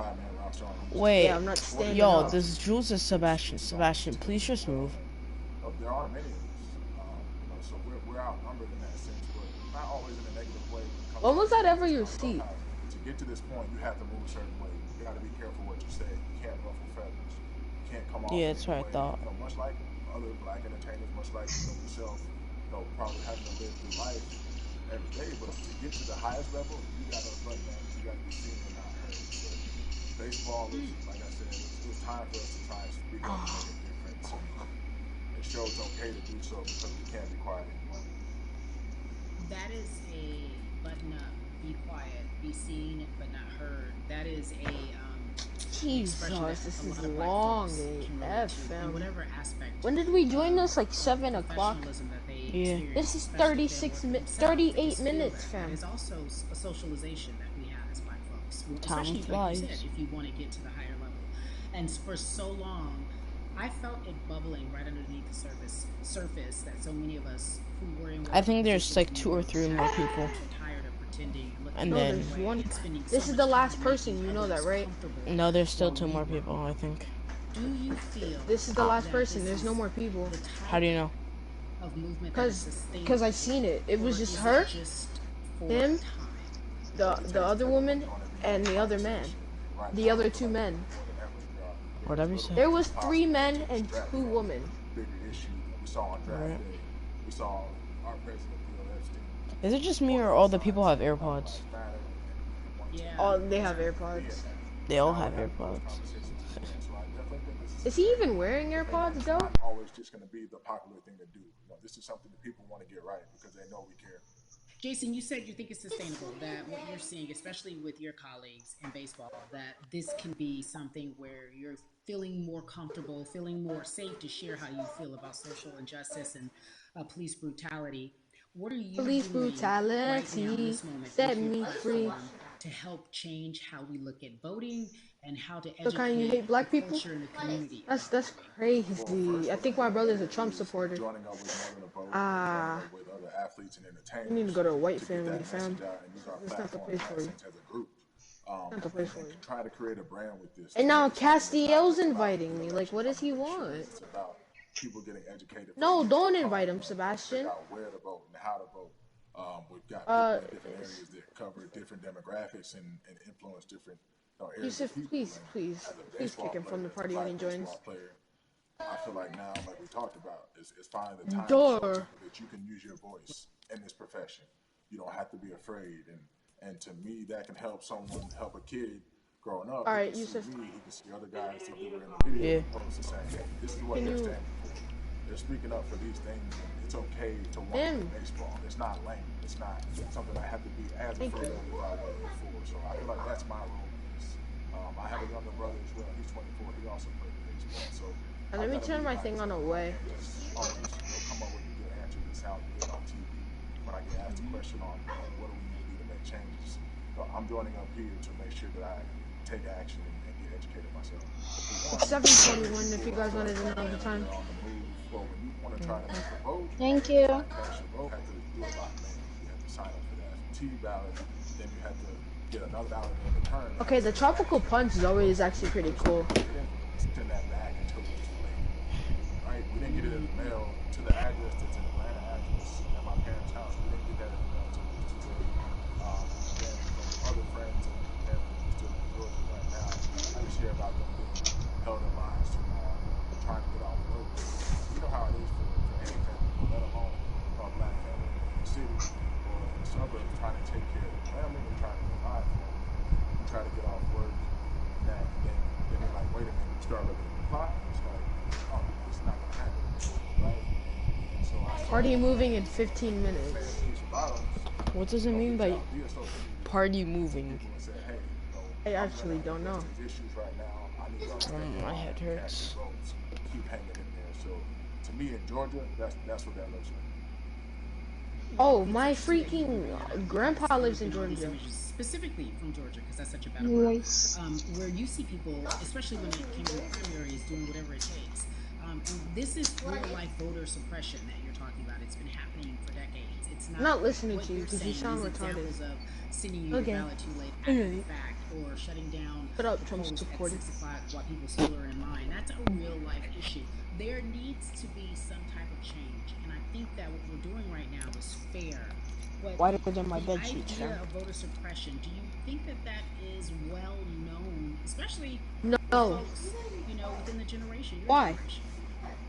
Wait, yeah, I'm not standing yo, up. this is Jules and Sebastian. Sebastian, please just move. There are many of us, so we're outnumbered in that sense, but not always in a negative way. When was that ever your seat? To get to this point, you have to move a certain way. You got to be careful what you say. You can't ruffle feathers. You can't come off. Yeah, that's what I thought. Much like other black entertainers, much like yourself, probably having to live through life every day. But to get to the highest level, you got to recognize you got to be seen and not heard. So baseball is, like I said, it was time for us to try and speak up and make a difference. And it shows okay to do so because we can't be quiet anymore. That is a button up, be quiet, be seen but not heard. That is a Jesus, this is long AF, fam. Whatever aspect. When did we join this? Like 7 o'clock? Yeah. This is 38 minutes, fam. It's also a socialization that we have as black folks. Time Especially, flies. like you said, if you want to get to the higher level. And for so long, I felt it bubbling right underneath the surface that so many of us who were in. I think there's like 2 or 3 more people. Tired of pretending. And no, then there's one. This is the last person. You know that, right? No, there's still 2 more people. I think. Do you feel? This is the last person. There's no more people. How do you know? Because I seen it. It was just her, him, the other woman, and the other man. The other 2 men. Whatever you say. There was 3 men and 2 women. Bigger issue we saw on draft day. We saw our president, Bill Epstein. Is it just me or all the people have AirPods? Yeah. Oh, they have AirPods. They all have AirPods. Is he even wearing AirPods though? Always just going to be the popular thing to do. This is something that people want to get right because they know we care. Jason, you said you think it's sustainable, that what you're seeing, especially with your colleagues in baseball, that this can be something where you're feeling more comfortable, feeling more safe to share how you feel about social injustice and police brutality. What are you police doing brutality right now in this moment set me free to help change how we look at voting and how to educate Look how you hate black people? culture in the community? That's crazy. I think my brother's a Trump supporter. Ah, you need to go to a white family, fam. It's not the place for you. Not the place for you. Try to create a brand with this. And now Castiel's inviting me. Like, what does he want? It's about people getting educated. No, don't invite him, Sebastian. Where to vote and how to vote. We've got people in different areas that cover different demographics and influence different areas. Yusuf, please kick him from the party when he joins. I feel like now, like we talked about, is finally the time that you can use your voice in this profession. You don't have to be afraid, and to me, that can help someone, help a kid growing up. All right, Yusuf. He can see other guys that do it in the video. Yeah. This is what they're standing for. They're speaking up for these things. It's okay to want baseball. It's not lame. It's not something I have to be as afraid of as I was before. So I feel like that's my role. I have a younger brother as well. He's 24. He also played baseball. So let me turn my thing on away. Come up with a good answer that sounds good on TV. When I get asked a question on what do we need to do to make changes, so I'm joining up here to make sure that I take action and get educated myself. It's 7:41 if you guys wanted to know the time. Thank you. Okay, the tropical punch is always actually pretty cool. Send that back until it was too late. Right? We didn't get it in the mail to the address that's in Atlanta address at my parents' house. We didn't get that in the mail until it was too late. Then from other friends and family still in Georgia right now, I just hear about them being held in lines too long, trying to get off work. You know how it is for any family, let alone a black family in the city or in the suburbs, trying to take care of the family and trying to provide for them. You try to get off work, and then they're like, start looking at the clock, it's like, oh, it's not gonna happen, right? And so I Party moving in 15 minutes. What does it mean by party moving? I actually don't know. My head hurts. Keep hanging in there. So to me in Georgia, that's what that looks like. Oh, my freaking grandpa lives in Georgia. Specifically from Georgia, because that's such a bad word. Where you see people, especially when it came to primaries, doing whatever it takes. And this is real-life voter suppression that you're talking about. It's been happening for decades. It's not listening to you because you sound retarded. Of sending you the ballot too late after the fact, or shutting down Put up Trump supported 6 o'clock while people still are in line. That's a real-life issue. There needs to be some type of change, and I think that what we're doing right now is fair. But Why did my bed sheets? The idea of voter suppression, do you think that that is well known, especially no folks, within the generation? Why? Generation?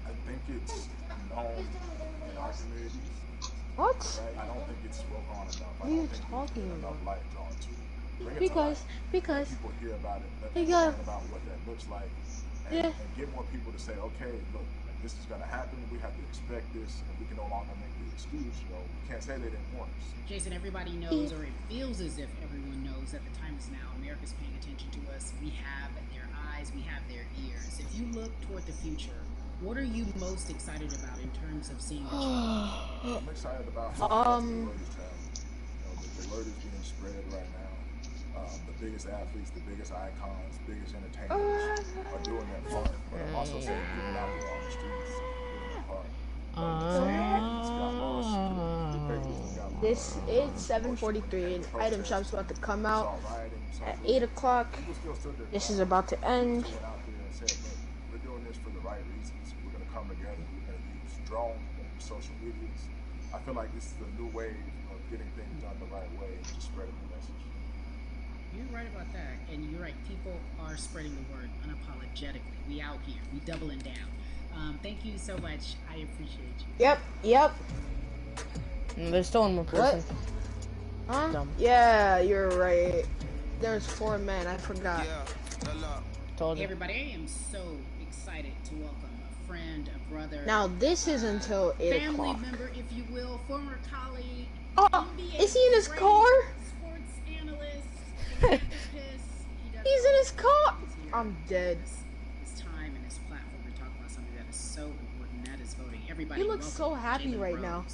I think it's known in our communities. What? Right? I don't think it's spoken on enough. What are you talking about? Light drawn to it. Because people hear about it, let them learn about what that looks like, and get more people to say, okay, look, this is going to happen. We have to expect this, and we can no longer make the excuse. We can't say they didn't warn us. Jason, everybody knows, or it feels as if everyone knows that the time is now. America's paying attention to us. We have their eyes. We have their ears. If you look toward the future, what are you most excited about in terms of seeing the change? I'm excited about how the word is traveling. The word is being spread right now. The biggest athletes, the biggest icons, biggest entertainers are doing their part. But I'm also saying people out here on the streets doing their part. It's 7:43 and Item Shop's about to come out at 8 o'clock. This is about to end. We're doing this for the right reasons. We're going to come together. We're going to use drones. We're going to use social medias. I feel like this is a new wave of getting things done the right way and just spreading the message. You're right about that, and you're right. People are spreading the word unapologetically. We out here. We doubling down. Thank you so much. I appreciate you. Yep. There's still one more person. Huh? Dumb. Yeah, you're right. There's 4 men. I forgot. Hey, everybody, I am so excited to welcome a friend, a brother. Now, this is until 8 family o'clock. Member, if you will, former colleague. Oh, NBA is he in his car? Sports analyst. He's in his car. I'm dead. His time and his platform to talk about something that is so important. That is voting. Everybody, he looks so happy Jalen right Rose now.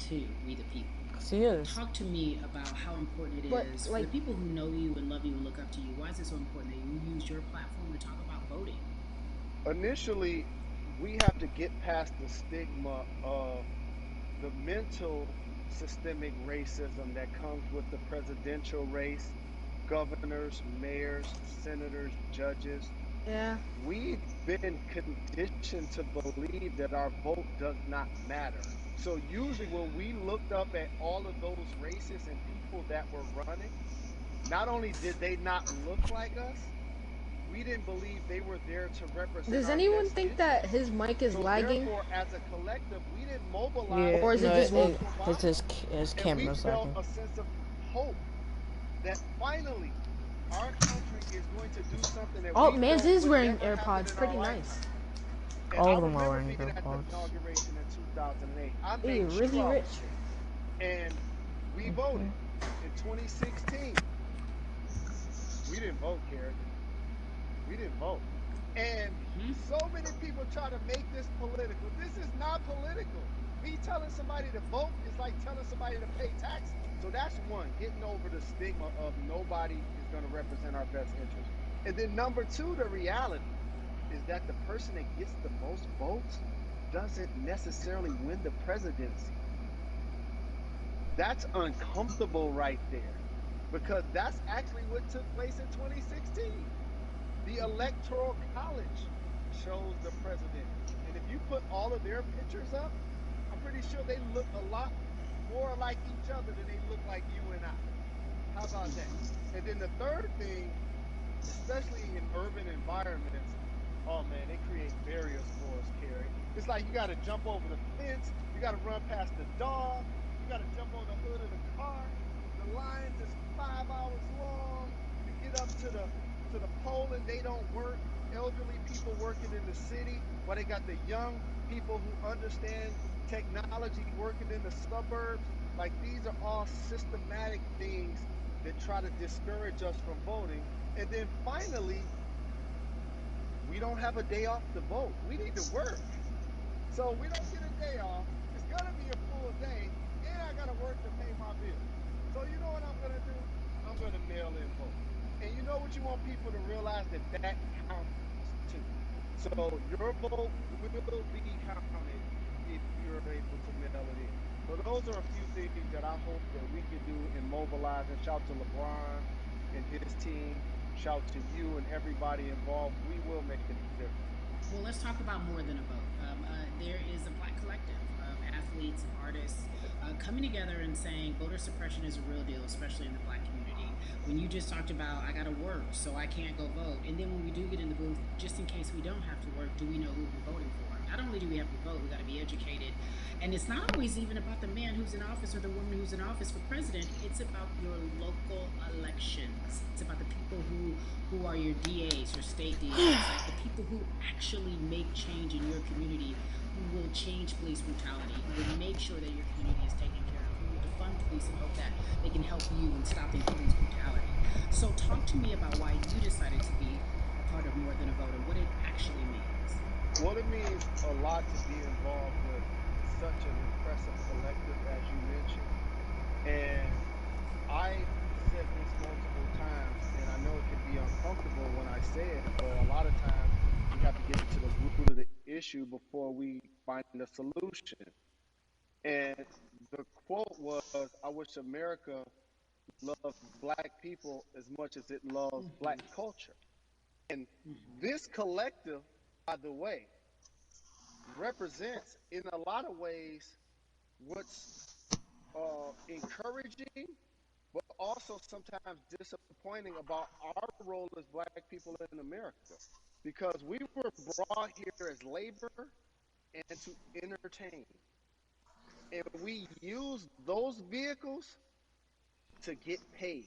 To We the People. He is. Talk to me about how important it is for the people who know you and love you and look up to you. Why is it so important that you use your platform to talk about voting? Initially, we have to get past the stigma of the mental systemic racism that comes with the presidential race, governors, mayors, senators, judges. Yeah. We've been conditioned to believe that our vote does not matter. So usually when we looked up at all of those races and people that were running, not only did they not look like us, we didn't believe they were there to represent. Does anyone think that his mic is lagging? Therefore, as a collective, we didn't mobilize. Yeah, or is it just me? His camera's lagging. We felt a sense of hope that finally our country is going to do something that Mans is wearing AirPods. Pretty nice. All of them are wearing AirPods. Hey, really rich. And we voted in 2016. We didn't vote, Karen. We didn't vote. And so many people try to make this political. This is not political. Me telling somebody to vote is like telling somebody to pay taxes. So that's one, getting over the stigma of nobody is going to represent our best interest. And then number two, the reality is that the person that gets the most votes doesn't necessarily win the presidency. That's uncomfortable right there, because that's actually what took place in 2016. The Electoral College chose the president. And if you put all of their pictures up, I'm pretty sure they look a lot more like each other than they look like you and I. How about that? And then the third thing, especially in urban environments, oh man, they create barriers for us, Kerry. It's like you got to jump over the fence, you got to run past the dog, you got to jump on the hood of the car. The lines is 5 hours long. You get up to the poll and they don't work. elderly people working in the city, why they got the young people who understand technology working in the suburbs. Like, these are all systematic things that try to discourage us from voting. And then finally, we don't have a day off to vote. We need to work. So we don't get a day off. It's going to be a full day, and I got to work to pay my bills. So you know what I'm going to do? I'm going to mail in vote. And you know what you want people to realize? That counts too. So your vote will be counted if you're able to mail it in. So those are a few things that I hope that we can do in mobilizing. Shout to LeBron and his team. Shout to you and everybody involved. We will make a difference. Well, let's talk about more than a vote. There is a black collective of athletes, artists, coming together and saying voter suppression is a real deal, especially in the black community. When you just talked about, I got to work, so I can't go vote. And then when we do get in the booth, just in case we don't have to work, do we know who we're voting for? Not only do we have to vote, we got to be educated. And it's not always even about the man who's in office or the woman who's in office for president. It's about your local elections. It's about the people who are your DAs, your state DAs, like the people who actually make change in your community, who will change police brutality, who will make sure that your community is taken care of, who will defund police and hope that they can help you in stopping police brutality. So talk to me about why you decided to be a part of More Than a Vote and what it actually means. Well, it means a lot to be involved with such an impressive collective, as you mentioned. And I said this multiple times, and I know it can be uncomfortable when I say it, but a lot of times we have to get to the root of the issue before we find a solution. And the quote was, I wish America loved black people as much as it loves black culture. And this collective, by the way, represents in a lot of ways what's encouraging, but also sometimes disappointing about our role as black people in America. Because we were brought here as labor and to entertain. And we use those vehicles to get paid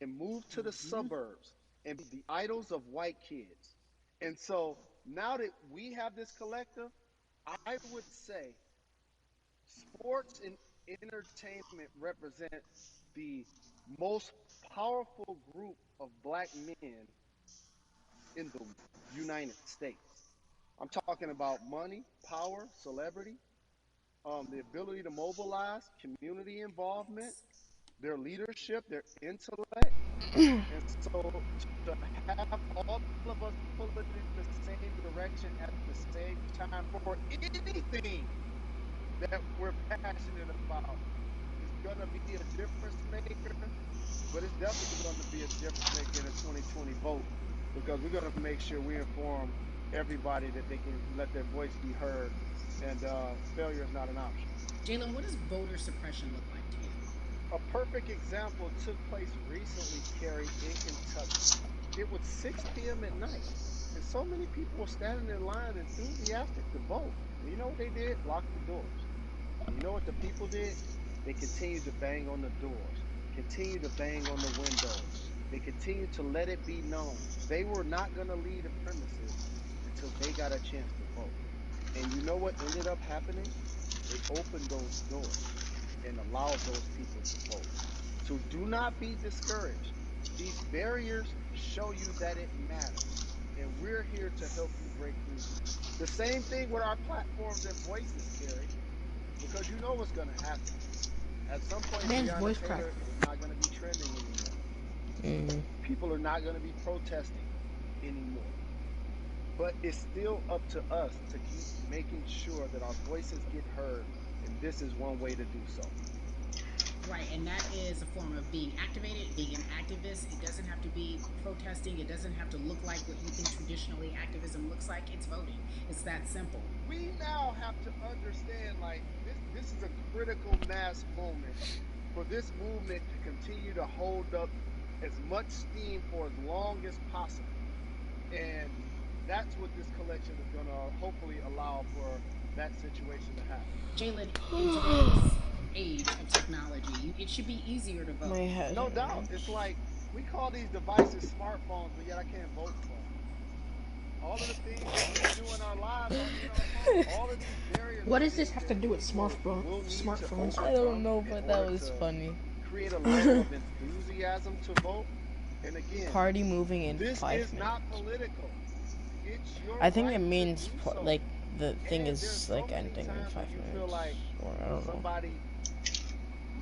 and move to the suburbs and be the idols of white kids. And so now that we have this collective, I would say sports and entertainment represent the most powerful group of black men in the United States. I'm talking about money, power, celebrity, the ability to mobilize, community involvement, their leadership, their intellect. And so to have all of us pulling in the same direction at the same time for anything that we're passionate about is going to be a difference maker, but it's definitely going to be a difference maker in the 2020 vote, because we're going to make sure we inform everybody that they can let their voice be heard, and failure is not an option. Jalen, what does voter suppression look like to you? A perfect example took place recently, Carrie, in Kentucky. It was 6 p.m. at night, and so many people were standing in line enthusiastic to vote. And you know what they did? Locked the doors. And you know what the people did? They continued to bang on the doors, continued to bang on the windows. They continued to let it be known they were not going to leave the premises until they got a chance to vote. And you know what ended up happening? They opened those doors and allowed those people to vote. So do not be discouraged. These barriers show you that it matters. And we're here to help you break through. The same thing with our platforms and voices, Gary, because you know what's going to happen. At some point, Breonna Taylor is not going to be trending anymore. People are not going to be protesting anymore. But it's still up to us to keep making sure that our voices get heard, and this is one way to do so. Right, and that is a form of being activated, being an activist. It doesn't have to be protesting. It doesn't have to look like what you think traditionally activism looks like. It's voting. It's that simple. We now have to understand, like, this is a critical mass moment for this movement to continue to hold up as much steam for as long as possible. And that's what this collection is going to hopefully allow for that situation to happen. Jalen, in today's age of technology, it should be easier to vote. No doubt. It's like, we call these devices smartphones, but yet I can't vote for them. all of the things that we do in our lives are in our phone. All of these barriers. What does this have to do with smartphones? I don't know, but that was funny. Create a level of enthusiasm to vote. And again, Party moving in this 5 is minutes. not political. It's your I think right it means to do so. like the thing And is there's like so many ending in times 5 when you minutes. feel like Or I don't know. somebody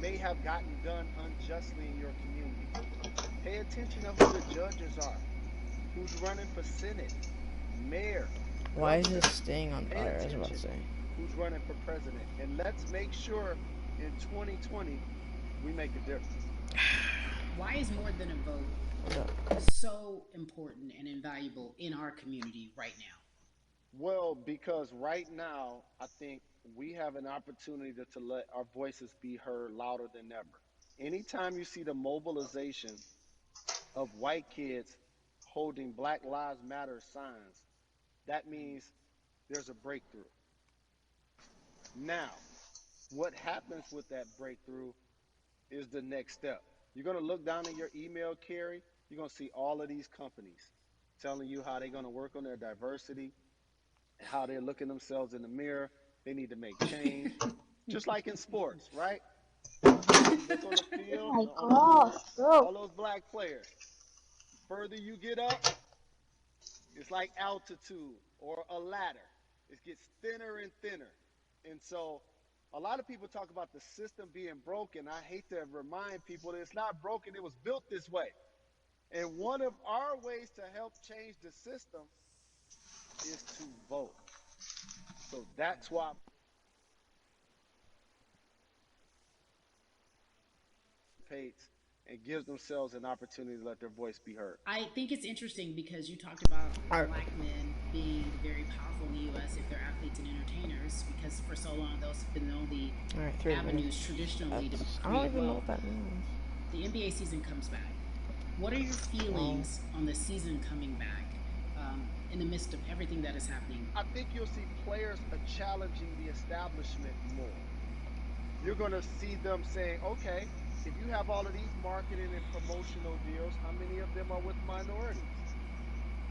may have gotten done unjustly in your community. Pay attention to who the judges are, who's running for Senate, mayor. Why is this staying on fire? I was about to say. Who's running for president. And let's make sure in 2020 we make a difference. Why is more than a vote so important and invaluable in our community right now? Well, because right now, I think we have an opportunity to let our voices be heard louder than ever. Anytime you see the mobilization of white kids holding Black Lives Matter signs, that means there's a breakthrough. Now, what happens with that breakthrough is the next step. You're going to look down in your email, Carrie. You're going to see all of these companies telling you how they're going to work on their diversity, how they're looking themselves in the mirror. They need to make change. Just like in sports, right? Look on the field, all those black players. The further you get up, it's like altitude or a ladder. It gets thinner and thinner. And so a lot of people talk about the system being broken. I hate to remind people that it's not broken. It was built this way. And one of our ways to help change the system is to vote. So that's why and gives themselves an opportunity to let their voice be heard. I think it's interesting because you talked about black men being very powerful in the U.S. if they're athletes and entertainers, because for so long those have been the only avenues traditionally to I don't even know what that means. The NBA season comes back. What are your feelings on the season coming back in the midst of everything that is happening? I think you'll see players challenging the establishment more. You're going to see them saying, okay, if you have all of these marketing and promotional deals, how many of them are with minorities?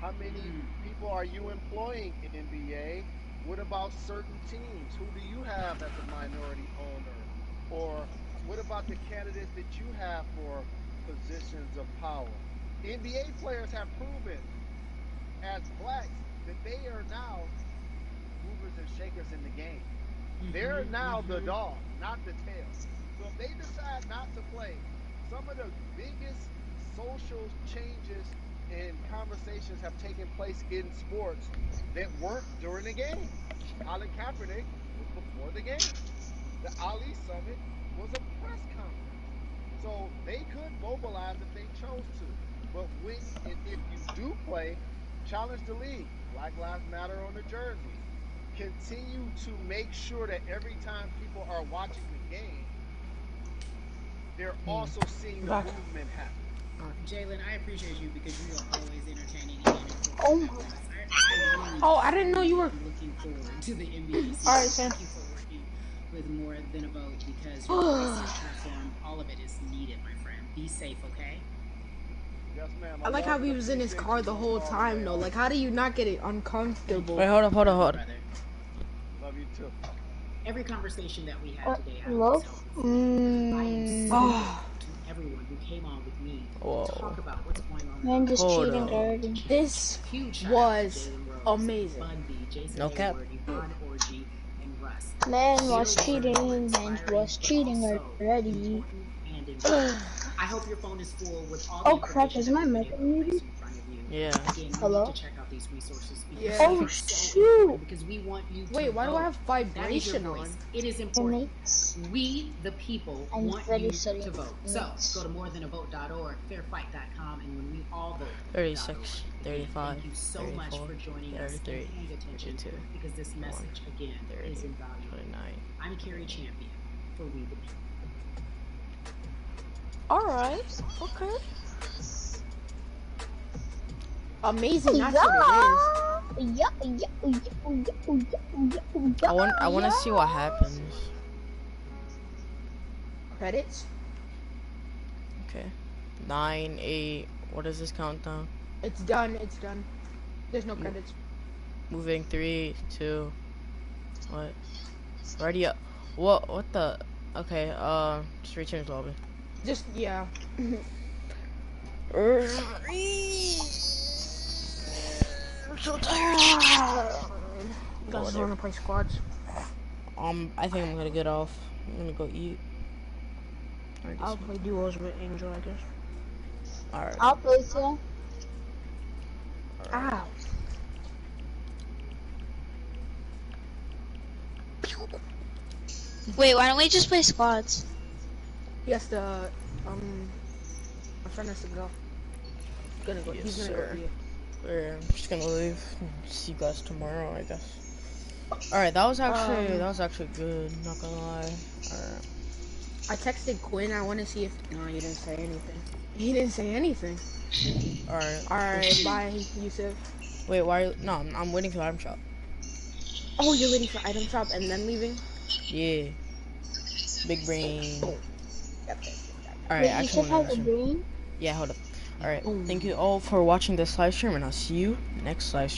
How many people are you employing in NBA? What about certain teams? Who do you have as a minority owner? Or what about the candidates that you have for positions of power? NBA players have proven as blacks that they are now movers and shakers in the game. They're now the dog, not the tail. So if they decide not to play, some of the biggest social changes and conversations have taken place in sports that weren't during the game. Colin Kaepernick was before the game. The Ali Summit was a press conference. So they could mobilize if they chose to. But when and if you do play, challenge the league. Black Lives Matter on the jerseys. Continue to make sure that every time people are watching the game, they're also seeing the movement happen. Jalen, I appreciate you because you are always entertaining and I didn't know you were looking forward to the NBA season. All right, Sam. Thank you for working with More Than a Vote because your voice is platform, all of it is needed, my friend. Be safe, okay? Yes, ma'am. I like how he was in his car the whole time, though. Like, how do you not get it uncomfortable? Wait, hold on. Love you too. Every conversation that we had today, I hello? am so to everyone who came on with me to talk about what's going on. Man, just cheating already. This was amazing. No cap. Man was cheating. Man was cheating already. I hope your phone is full with all oh crap, is my mic muted? Yeah. Again, hello? to check out these resources. Yeah. Oh shoot! Because we want you to Wait, why do I have vibration on? on? It is important. We, the people, want you to vote. So, go to morethanavote.org, fairfight.com, and when we all vote, 36, 35, thank you so 34, much for joining us and 33, paying attention 32, because this message, again, 30, is invaluable. 29. I'm Carrie Champion for We the People. Alright, okay. Amazing, that's what it is. I want to see what happens. Credits? Okay. 9, 8, what is this countdown? It's done, it's done. There's no credits. Moving 3, 2. What? Ready up. What the? Okay, just rechange lobby. Just, yeah. I'm so tired. You guys want to play squads? I think I'm gonna get off. I'm gonna go eat. I'll play duos with Angel, I guess. Alright. I'll play too. Ow. Wait, why don't we just play squads? He has to, my friend has to go. Yes, He's gonna sir. go eat. I'm just gonna leave. See you guys tomorrow, I guess. Alright, that was actually good, not gonna lie. Alright. I texted Quinn, I wanna see if no, he didn't say anything. He didn't say anything. Alright, bye, Yusuf. Wait, why no, I'm waiting for item shop. Oh, you're waiting for item shop and then leaving? Yeah. Big brain. Alright, Wait, actually Yusuf has a brain? Yeah, hold up. Alright, thank you all for watching this live stream, and I'll see you next live stream.